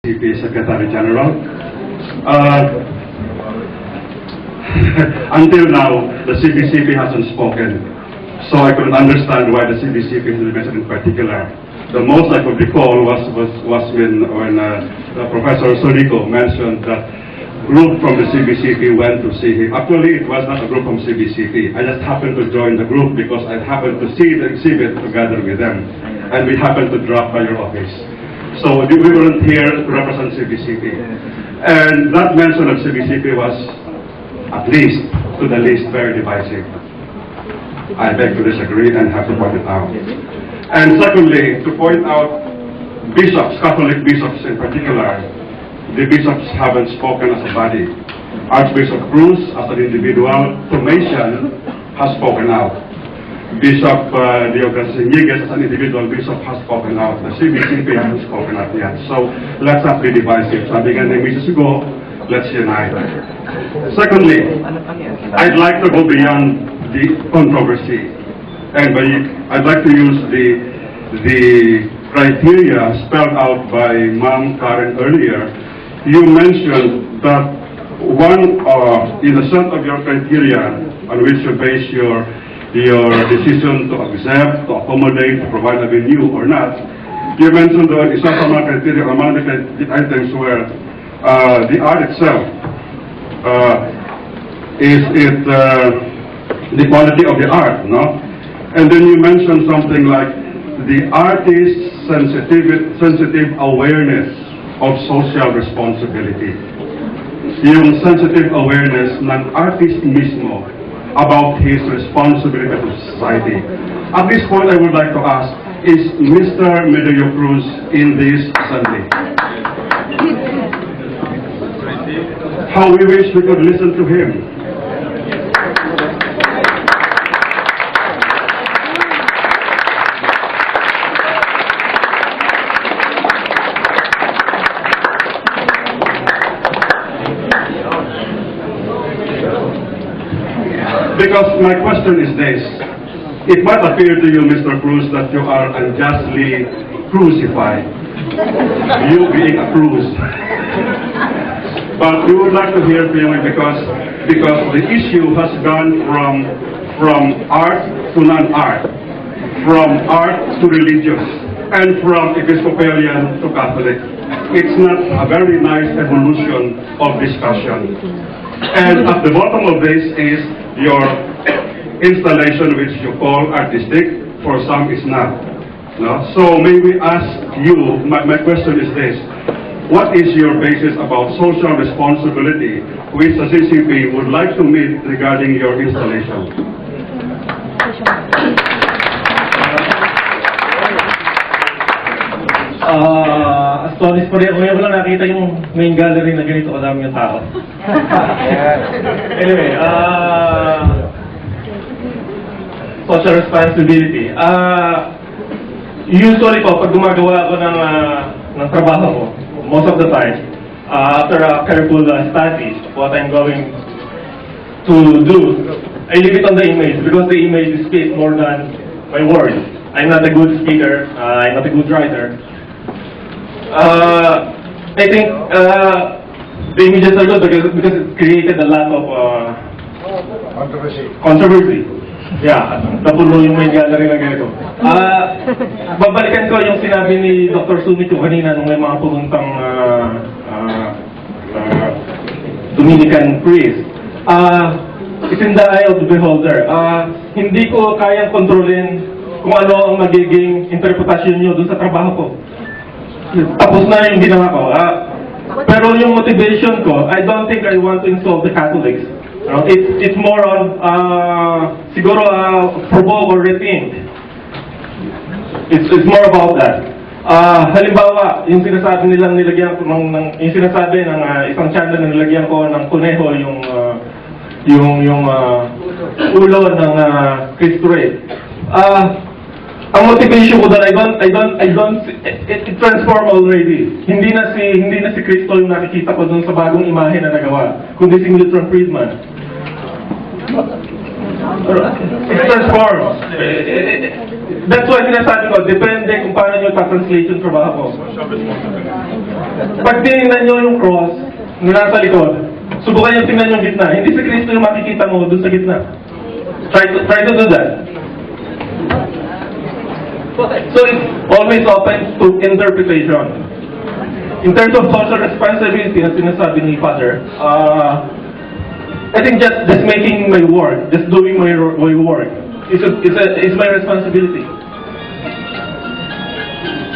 CCP Secretary General. Until now, the CCP hasn't spoken, so I couldn't understand why the CCP has been mentioned in particular. The most I could recall was when Professor Solico mentioned that group from the CCP went to see him. Actually, it was not a group from CCP. I just happened to join the group because I happened to see the exhibit together with them, and we happened to drop by your office. So we weren't here to represent CCP. And that mention of CCP was, at least to the least, very divisive. I beg to disagree and have to point it out. And secondly, to point out bishops, Catholic bishops in particular, the bishops haven't spoken as a body. Archbishop Cruz, as an individual, Tomasian, has spoken out. Bishop Diogenes, as an individual bishop, has spoken out. The CCP hasn't spoken out yet. So let's not be divisive. Sabi nga ni Mrs. Go, let's unite. Secondly, I'd like to go beyond the controversy. And I'd like to use the criteria spelled out by Ma'am Karen earlier. You mentioned that one in the set of your criteria on which you base your decision to accept, to accommodate, to provide a venue or not, you mentioned that isa sa mga criteria, among the items where the art itself, is it the quality of the art, no? And then you mentioned something like the artist's sensitive awareness of social responsibility. Yung sensitive awareness ng artist mismo about his responsibility to society. At this point, I would like to ask, is Mr. Medelio Cruz in this assembly? How we wish we could listen to him. Because my question is this: it might appear to you, Mr. Cruz, that you are unjustly crucified, you being accused. But we would like to hear from you because the issue has gone from art to non-art, from art to religious, and from Episcopalian to Catholic. It's not a very nice evolution of discussion. And at the bottom of this is your installation, which you call artistic, for some is not. No? So may we ask you, my question is this: what is your basis about social responsibility which the CCP would like to meet regarding your installation? Astonished pa rin ako. Ngayon ko lang nakita yung main gallery na ganito kadami yung tao. Anyway, social responsibility. Usually po, pag gumagawa ako ng trabaho ko, most of the time, after a careful study, what I'm going to do, I leave it on the image because the image speaks more than my words. I'm not a good speaker, I'm not a good writer. I think the images are good because it created a lot of controversy. Yeah, napuno yung main gallery na ganito. Babalikan ko yung sinabi ni Dr. Sumito kanina nung may mga pupuntang Dominican priest. It's in the eye of the beholder. Hindi ko kayang kontrolin kung ano ang magiging interpretasyon nyo dun sa trabaho ko. Tapos na yung ginawa ko. Pero yung motivation ko, I don't think I want to insult the Catholics. It's more on, siguro, provoke or rethink. It's more about that. Halimbawa, yung sinasabi nilang nilagyan ko yung sinasabi ng isang channel na nilagyan ko ng kuneho yung ulo ng Cristo Rey. Ang motivation ko doon, it transform already. Hindi na si Cristo yung nakikita ko doon sa bagong imahe na nagawa, kundi si Milton Friedman. It transforms. That's why sinasabi ko, depende kung paano nyo pa-translation trabaho ko. Pag tinignan nyo yung cross na nasa likod, subukan yung tingnan yung gitna. Hindi si Kristo yung makikita mo dun sa gitna. Try to do that. So it's always open to interpretation. In terms of social responsibility na sinasabi ni Father, I think just making my work, just doing my work, is my responsibility.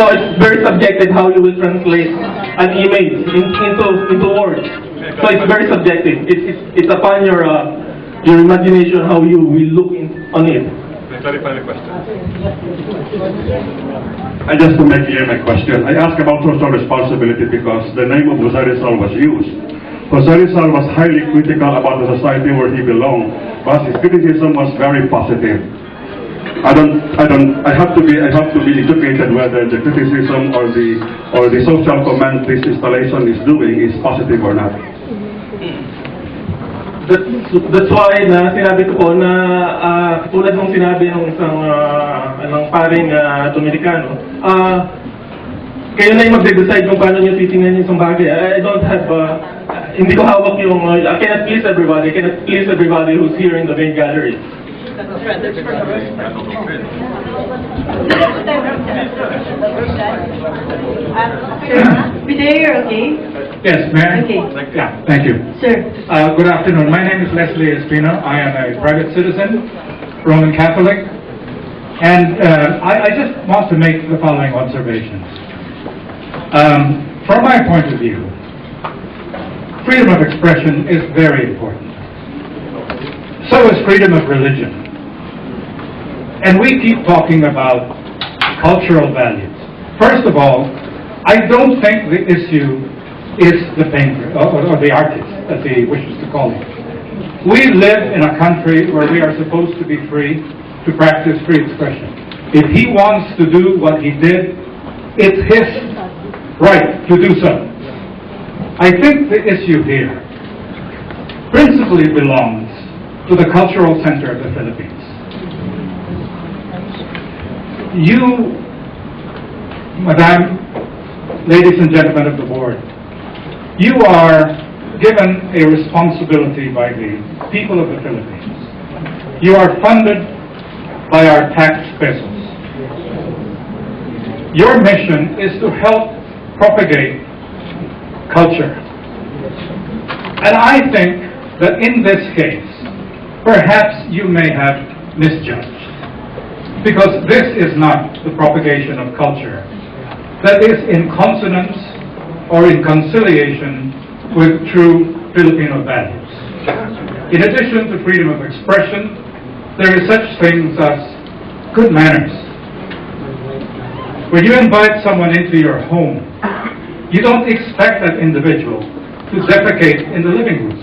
So it's very subjective how you will translate an image into words. So it's very subjective. It's upon your imagination how you will look on it. Clarify the question. Just to make clear my question, I asked about social responsibility because the name of Jose Rizal was used. Jose Rizal was highly critical about the society where he belonged, but his criticism was very positive. I have to be educated whether the criticism or the social comment this installation is doing is positive or not. That's why na sinabi ko po na katulad ng sinabi ng isang paring Dominicano, kayo na yung magde-decide kung paano nyo titingnan yung isang bagay. I don't have, hindi ko hawak yung, I cannot please everybody who's here in the main gallery. Biday, you're okay? Yes, ma'am. Okay. Yeah, thank you. Sir. Good afternoon. My name is Leslie Espino. I am a private citizen, Roman Catholic, and I just want to make the following observations. From my point of view, freedom of expression is very important. So is freedom of religion. And we keep talking about cultural values. First of all, I don't think the issue is the painter or the artist, as he wishes to call it. We live in a country where we are supposed to be free to practice free expression. If he wants to do what he did, it's his right to do so. I think the issue here principally belongs to the cultural center of the Philippines. You, Madam, ladies and gentlemen of the board, you are given a responsibility by the people of the Philippines. You are funded by our tax pesos. Your mission is to help propagate culture. And I think that in this case, perhaps you may have misjudged. Because this is not the propagation of culture that is in consonance or in conciliation with true Filipino values. In addition to freedom of expression, there is such things as good manners. When you invite someone into your home, you don't expect that individual to defecate in the living room.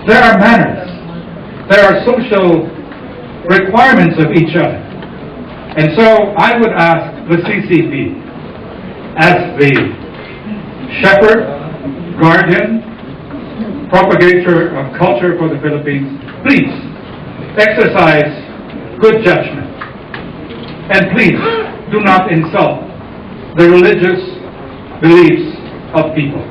There are manners. There are social requirements of each other. And so I would ask the CCP, as the shepherd, guardian, propagator of culture for the Philippines, please exercise good judgment. And please do not insult the religious beliefs of people.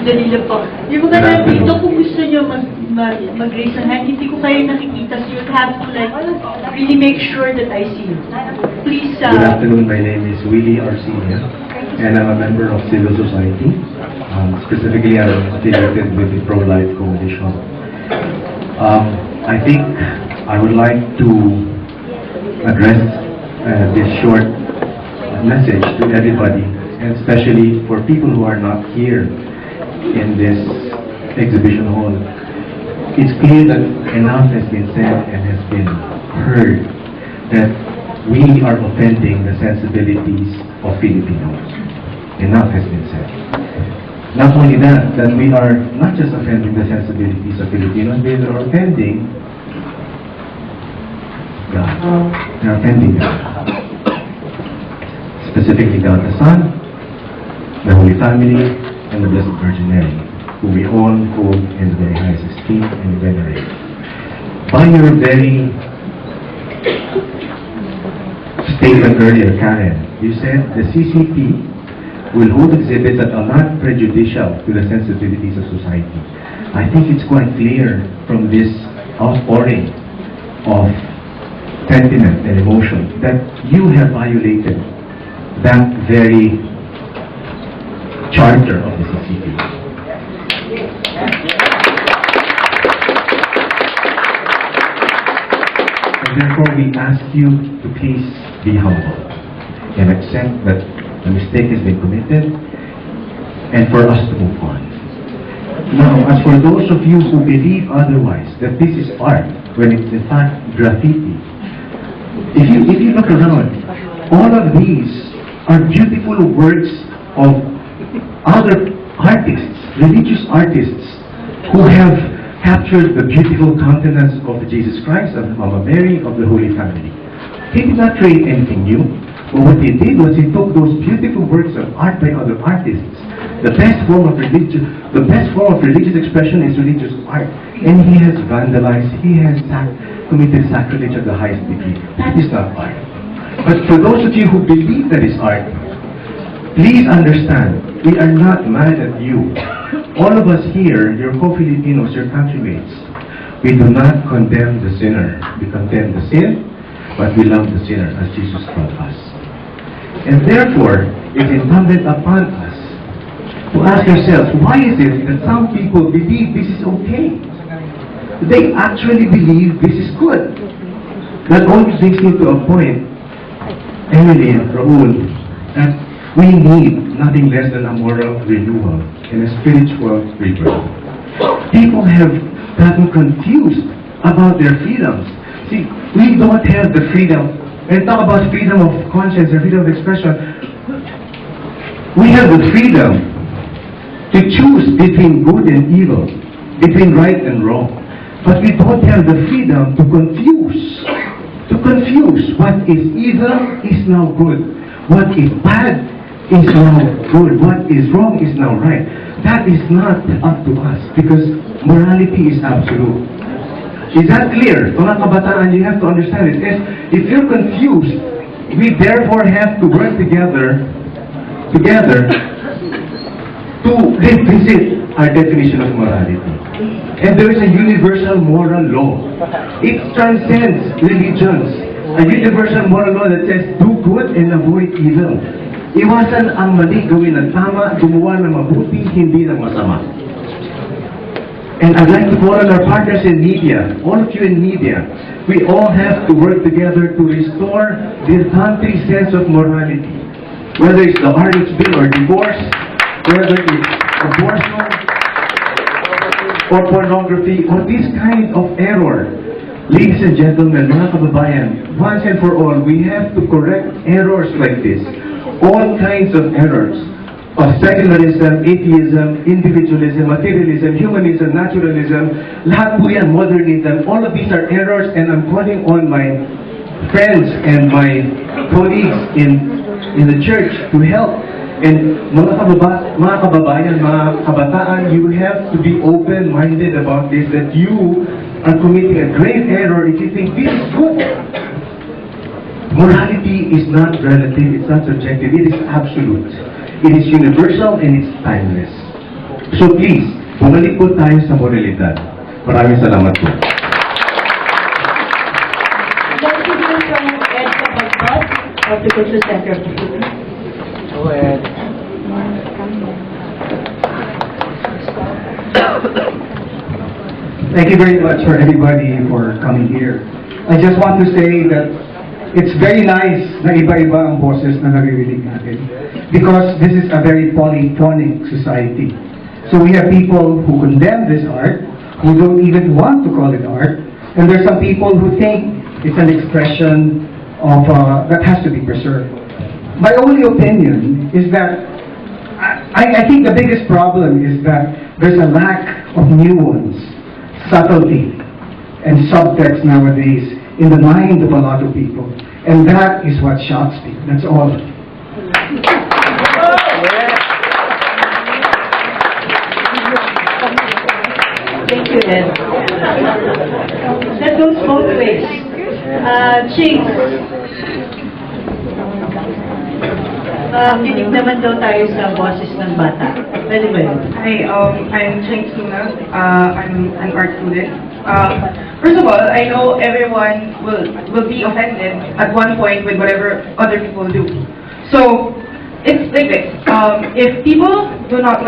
Dalila po. Yung mga nandito, kung gusto nyo mag-raise ng hand, hindi ko kayo nakikita, so you'll have to really make sure that I see you. Please, Good afternoon, my name is Willie Arcinia, and I'm a member of civil society. Specifically, I'm affiliated with the Pro-Life Coalition. I think I would like to address this short message to everybody, and especially for people who are not here in this exhibition hall. It's clear that enough has been said and has been heard that we are offending the sensibilities of Filipinos. Enough has been said. Not only that we are not just offending the sensibilities of Filipinos, we are offending God. We are offending God. specifically God the Son, the Holy Family, and the Blessed Virgin Mary, who we all hold in the very highest esteem and venerate. By your very statement earlier, Karen, you said the CCP will hold exhibits that are not prejudicial to the sensitivities of society. I think it's quite clear from this outpouring of sentiment and emotion that you have violated that very charter of the CCP. And therefore we ask you to please be humble and accept that a mistake has been committed and for us to move on. Now, as for those of you who believe otherwise, that this is art, when it's in fact graffiti, if you look around, all of these are beautiful works of other artists, religious artists, who have captured the beautiful countenance of Jesus Christ, of Mama Mary, of the Holy Family. He did not create anything new, but what he did was he took those beautiful works of art by other artists. The best form of religious expression is religious art, and he has vandalized, he has committed sacrilege of the highest degree. That is not art. But for those of you who believe that is art, please understand, we are not mad at you. All of us here, your co-Filipinos, your countrymates, we do not condemn the sinner. We condemn the sin, but we love the sinner as Jesus taught us. And therefore, it's incumbent upon us to ask yourselves, why is it that some people believe this is okay? They actually believe this is good. That only brings me to a point, Emily and Raul, that we need nothing less than a moral renewal and a spiritual rebirth. People have gotten confused about their freedoms. See, we don't have the freedom, and talk about freedom of conscience and freedom of expression. We have the freedom to choose between good and evil, between right and wrong. But we don't have the freedom to confuse. To confuse what is evil is now good. What is bad is now good. What is wrong is now right. That is not up to us because morality is absolute. Is that clear? Mga kabataan, you have to understand it. If you're confused, we therefore have to work together to revisit our definition of morality. And there is a universal moral law. It transcends religions. A universal moral law that says, do good and avoid evil. Iwasan ang mali, gawin ng tama, gumawa ng mabuti, hindi ng masama. And I'd like to call on our partners in media, all of you in media, we all have to work together to restore this country's sense of morality. Whether it's the RH bill or divorce, whether it's abortion, or pornography, or this kind of error. Ladies and gentlemen, mga kababayan, once and for all, we have to correct errors like this. All kinds of errors of secularism, atheism, individualism, materialism, humanism, naturalism, lahat po yan, modernism, all of these are errors, and I'm calling on my friends and my colleagues in the church to help. And mga kababayan, mga kabataan, you have to be open-minded about this, that you are committing a grave error if you think this is good. Morality is not relative, it's not subjective, it is absolute. It is universal and it's timeless. So please, bumalik po tayo sa moralidad. Maraming salamat po. Let's hear from Ed Kapagbat of the Cultural Center of the Philippines. Go ahead. Thank you very much for everybody for coming here. I just want to say that it's very nice na iba-iba ang boses na naririnig natin because this is a very polyphonic society. So we have people who condemn this art, who don't even want to call it art, and there's some people who think it's an expression of that has to be preserved. My only opinion is that I think the biggest problem is that there's a lack of nuance, subtlety, and subtext nowadays in the mind of a lot of people. And that is what shocks me. That's all. Thank you, Ed. That goes both ways. Ching, kinig naman daw tayo sa boses ng bata. Pwede ba yun? Hi, I'm Cheng Suna. I'm an art student. First of all, I know everyone will be offended at one point with whatever other people do. So, it's like this. If people do not